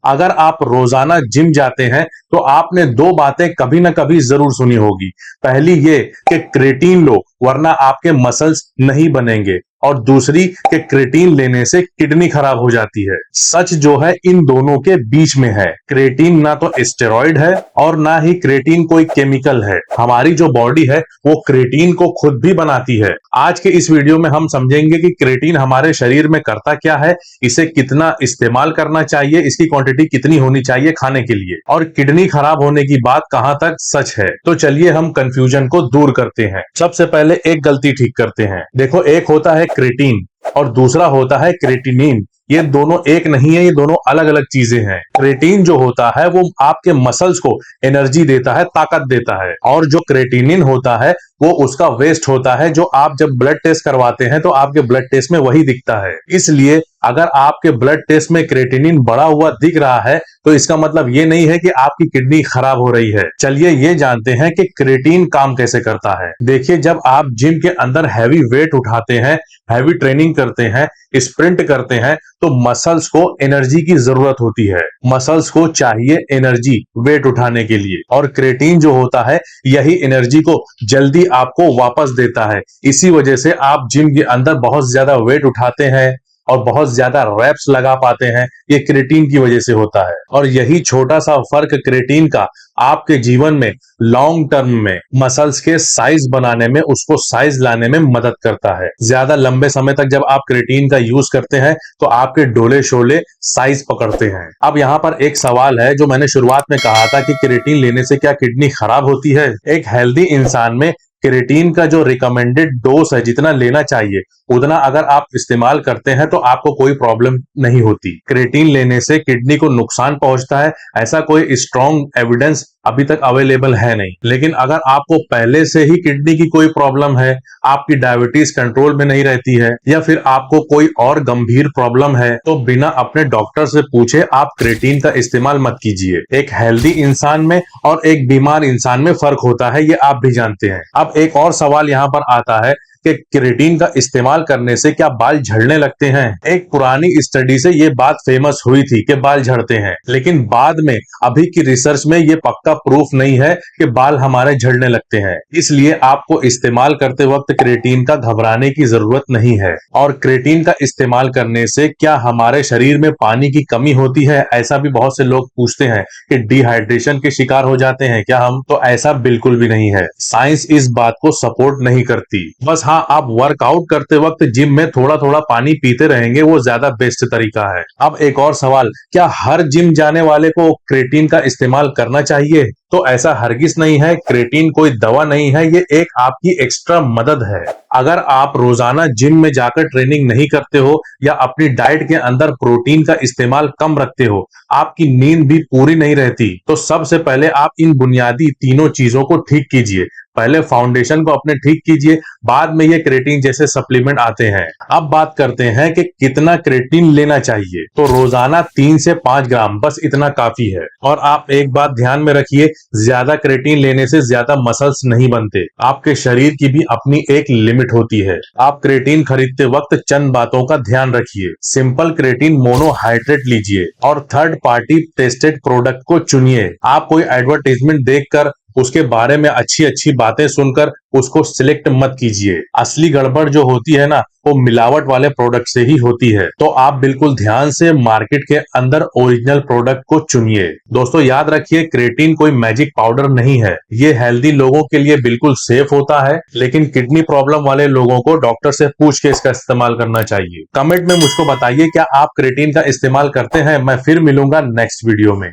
अगर आप रोजाना जिम जाते हैं तो आपने दो बातें कभी ना कभी जरूर सुनी होगी। पहली ये कि क्रेटीन लो वरना आपके मसल्स नहीं बनेंगे, और दूसरी कि क्रेटीन लेने से किडनी खराब हो जाती है। सच जो है इन दोनों के बीच में है। क्रेटीन ना तो स्टेरॉइड है और ना ही क्रेटीन कोई केमिकल है। हमारी जो बॉडी है वो क्रेटीन को खुद भी बनाती है। आज के इस वीडियो में हम समझेंगे कि क्रेटीन हमारे शरीर में करता क्या है, इसे कितना इस्तेमाल करना चाहिए, इसकी क्वांटिटी कितनी होनी चाहिए खाने के लिए, और किडनी खराब होने की बात कहां तक सच है। तो चलिए हम कंफ्यूजन को दूर करते हैं। सबसे पहले एक गलती ठीक करते हैं। देखो, एक होता है क्रेटीन और दूसरा होता है क्रेटिनिन। ये दोनों एक नहीं है, ये दोनों अलग अलग चीजें हैं। क्रेटीन जो होता है वो आपके मसल्स को एनर्जी देता है, ताकत देता है, और जो क्रेटिनिन होता है वो उसका वेस्ट होता है, जो आप जब ब्लड टेस्ट करवाते हैं तो आपके ब्लड टेस्ट में वही दिखता है। इसलिए अगर आपके ब्लड टेस्ट में क्रेटिनिन बढ़ा हुआ दिख रहा है तो इसका मतलब ये नहीं है कि आपकी किडनी खराब हो रही है। चलिए ये जानते हैं कि क्रेटीन काम कैसे करता है। देखिए, जब आप जिम के अंदर हैवी वेट उठाते हैं, हैवी ट्रेनिंग करते हैं, स्प्रिंट करते हैं, तो मसल्स को एनर्जी की जरूरत होती है। मसल्स को चाहिए एनर्जी वेट उठाने के लिए, और क्रेटीन जो होता है यही एनर्जी को जल्दी आपको वापस देता है। इसी वजह से आप जिम के अंदर बहुत ज्यादा वेट उठाते हैं और बहुत ज्यादा रैप्स लगा पाते हैं, ये क्रेटीन की वजह से होता है। और यही छोटा सा फर्क क्रेटीन का आपके जीवन में लॉन्ग टर्म में मसल्स के साइज बनाने में, उसको साइज लाने में मदद करता है। ज्यादा लंबे समय तक जब आप क्रेटीन का यूज करते हैं तो आपके डोले शोले साइज पकड़ते हैं। अब यहाँ पर एक सवाल है, जो मैंने शुरुआत में कहा था कि क्रेटीन लेने से क्या किडनी खराब होती है। एक हेल्दी इंसान में क्रेटीन का जो रिकमेंडेड डोज है, जितना लेना चाहिए उतना अगर आप इस्तेमाल करते हैं तो आपको कोई प्रॉब्लम नहीं होती। क्रेटीन लेने से किडनी को नुकसान पहुंचता है, ऐसा कोई स्ट्रॉन्ग एविडेंस अभी तक अवेलेबल है नहीं। लेकिन अगर आपको पहले से ही किडनी की कोई प्रॉब्लम है, आपकी डायबिटीज कंट्रोल में नहीं रहती है, या फिर आपको कोई और गंभीर प्रॉब्लम है, तो बिना अपने डॉक्टर से पूछे आप क्रेटीन का इस्तेमाल मत कीजिए। एक हेल्दी इंसान में और एक बीमार इंसान में फर्क होता है, ये आप भी जानते हैं। अब एक और सवाल यहाँ पर आता है कि क्रेटीन का इस्तेमाल करने से क्या बाल झड़ने लगते हैं। एक पुरानी स्टडी से ये बात फेमस हुई थी कि बाल झड़ते हैं, लेकिन बाद में अभी की रिसर्च में ये पक्का प्रूफ नहीं है कि बाल हमारे झड़ने लगते हैं। इसलिए आपको इस्तेमाल करते वक्त क्रेटीन का घबराने की जरूरत नहीं है। और क्रेटीन का इस्तेमाल करने से क्या हमारे शरीर में पानी की कमी होती है, ऐसा भी बहुत से लोग पूछते हैं कि डिहाइड्रेशन के शिकार हो जाते हैं क्या हम। तो ऐसा बिल्कुल भी नहीं है। साइंस इस बात को सपोर्ट नहीं करती। बस हाँ, आप वर्कआउट करते वक्त जिम में थोड़ा थोड़ा पानी पीते रहेंगे, वो ज्यादा बेस्ट तरीका है। अब एक और सवाल, क्या हर जिम जाने वाले को क्रेटीन का इस्तेमाल करना चाहिए? तो ऐसा हरगिज नहीं है। क्रेटीन कोई दवा नहीं है, ये एक आपकी एक्स्ट्रा मदद है। अगर आप रोजाना जिम में जाकर ट्रेनिंग नहीं करते हो या अपनी डाइट के अंदर प्रोटीन का इस्तेमाल कम रखते हो, आपकी नींद भी पूरी नहीं रहती, तो सबसे पहले आप इन बुनियादी तीनों चीजों को ठीक कीजिए। पहले फाउंडेशन को अपने ठीक कीजिए, बाद में ये क्रेटीन जैसे सप्लीमेंट आते हैं। अब बात करते हैं कि कितना क्रेटीन लेना चाहिए। तो रोजाना 3 से 5 ग्राम, बस इतना काफी है। और आप एक बात ध्यान में रखिए, ज्यादा क्रेटीन लेने से ज्यादा मसल्स नहीं बनते। आपके शरीर की भी अपनी एक लिमिट होती है। आप क्रेटीन खरीदते वक्त चंद बातों का ध्यान रखिए। सिंपल क्रेटीन मोनोहाइड्रेट लीजिए और थर्ड पार्टी टेस्टेड प्रोडक्ट को चुनिए। आप कोई एडवर्टाइजमेंट देखकर, उसके बारे में अच्छी अच्छी बातें सुनकर उसको सिलेक्ट मत कीजिए। असली गड़बड़ जो होती है ना, वो मिलावट वाले प्रोडक्ट से ही होती है। तो आप बिल्कुल ध्यान से मार्केट के अंदर ओरिजिनल प्रोडक्ट को चुनिए। दोस्तों याद रखिए, क्रेटीन कोई मैजिक पाउडर नहीं है। ये हेल्दी लोगों के लिए बिल्कुल सेफ होता है, लेकिन किडनी प्रॉब्लम वाले लोगों को डॉक्टर से पूछ के इसका इस्तेमाल करना चाहिए। कमेंट में मुझको बताइए, क्या आप क्रेटीन का इस्तेमाल करते हैं? मैं फिर मिलूंगा नेक्स्ट वीडियो में।